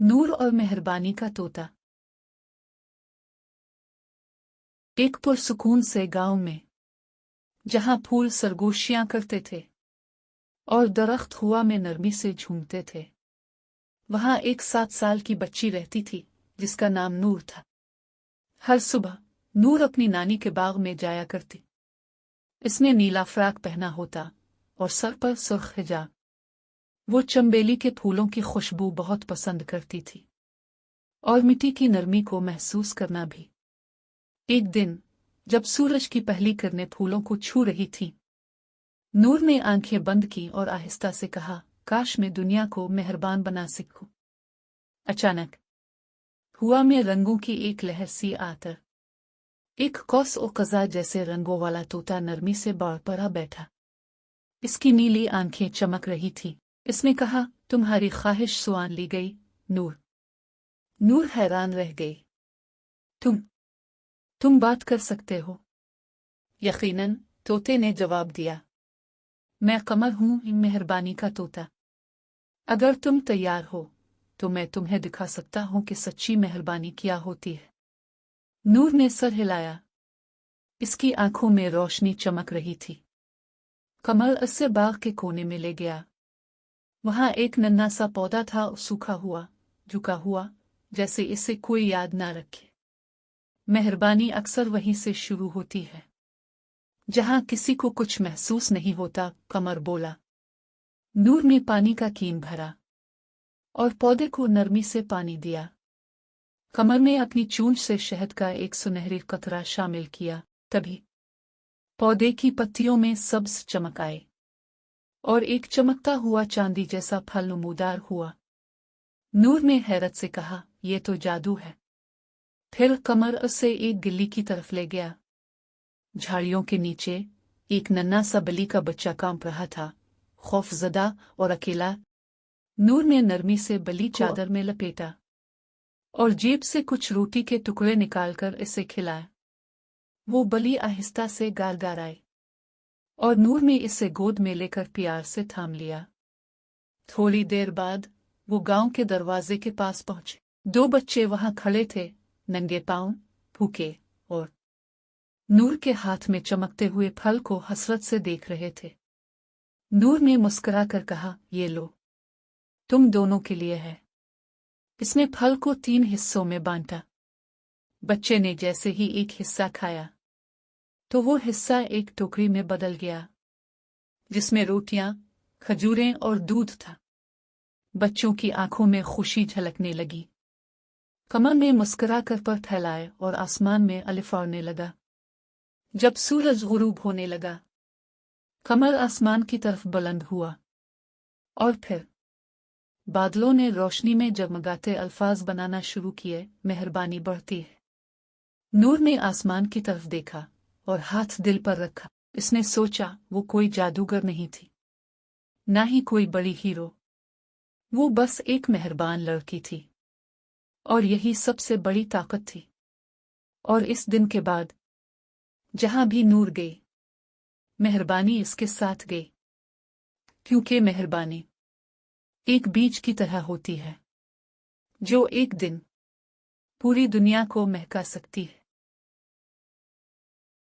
नूर और मेहरबानी का तोता। एक पुरसुकून से गांव में, जहां फूल सरगोशियां करते थे और दरख्त हवा में नरमी से झूमते थे, वहां एक 7 साल की बच्ची रहती थी जिसका नाम नूर था। हर सुबह नूर अपनी नानी के बाग में जाया करती। इसने नीला फ्राक पहना होता और सर पर सुर्ख हिजाब। वो चंबेली के फूलों की खुशबू बहुत पसंद करती थी और मिट्टी की नरमी को महसूस करना भी। एक दिन जब सूरज की पहली किरणें फूलों को छू रही थीं, नूर ने आंखें बंद की और आहिस्ता से कहा, काश मैं दुनिया को मेहरबान बना सकूं। अचानक हुआ में रंगों की एक लहर सी आकर एक कौस ओ कज़ा जैसे रंगों वाला तोता नरमी से बाढ़ पड़ा बैठा। इसकी नीली आंखें चमक रही थीं। इसने कहा, तुम्हारी ख्वाहिश सुआन ली गई नूर। नूर हैरान रह गई। तुम बात कर सकते हो? यकीनन, तोते ने जवाब दिया। मैं कमर हूँ, मेहरबानी का तोता। अगर तुम तैयार हो तो मैं तुम्हें दिखा सकता हूँ कि सच्ची मेहरबानी क्या होती है। नूर ने सर हिलाया। इसकी आंखों में रोशनी चमक रही थी। कमर उससे बाग के कोने में ले गया। वहां एक नन्हा सा पौधा था, सूखा हुआ, झुका हुआ, जैसे इसे कोई याद ना रखे। मेहरबानी अक्सर वहीं से शुरू होती है, जहां किसी को कुछ महसूस नहीं होता, कमर बोला। नूर ने पानी का कीन भरा और पौधे को नरमी से पानी दिया। कमर ने अपनी चूंच से शहद का एक सुनहरी कतरा शामिल किया। तभी पौधे की पत्तियों में सब्ज चमक आई और एक चमकता हुआ चांदी जैसा फल नमूदार हुआ। नूर ने हैरत से कहा, यह तो जादू है। फिर कमर उसे एक गिल्ली की तरफ ले गया। झाड़ियों के नीचे एक नन्हा सा बली का बच्चा कांप रहा था, खौफजदा और अकेला। नूर ने नरमी से बली चादर में लपेटा और जेब से कुछ रोटी के टुकड़े निकालकर इसे खिलाया। वो बली आहिस्ता से गार आई और नूर ने इसे गोद में लेकर प्यार से थाम लिया। थोड़ी देर बाद वो गांव के दरवाजे के पास पहुंचे। 2 बच्चे वहां खड़े थे, नंगे पांव, भूखे, और नूर के हाथ में चमकते हुए फल को हसरत से देख रहे थे। नूर ने मुस्कुराकर कहा, ये लो, तुम दोनों के लिए है। इसने फल को 3 हिस्सों में बांटा। बच्चे ने जैसे ही एक हिस्सा खाया तो वो हिस्सा एक टोकरी में बदल गया, जिसमें रोटियां, खजूरें और दूध था। बच्चों की आंखों में खुशी झलकने लगी। कमर ने मुस्कुराकर पर फैलाए और आसमान में अलिफाड़ने लगा। जब सूरज गुरूब होने लगा, कमर आसमान की तरफ बुलंद हुआ और फिर बादलों ने रोशनी में जगमगाते अल्फाज बनाना शुरू किए, मेहरबानी बढ़ती है। नूर ने आसमान की तरफ देखा और हाथ दिल पर रखा। इसने सोचा, वो कोई जादूगर नहीं थी, ना ही कोई बड़ी हीरो। वो बस एक मेहरबान लड़की थी और यही सबसे बड़ी ताकत थी। और इस दिन के बाद जहां भी नूर गई, मेहरबानी इसके साथ गई, क्योंकि मेहरबानी एक बीज की तरह होती है जो एक दिन पूरी दुनिया को महका सकती है।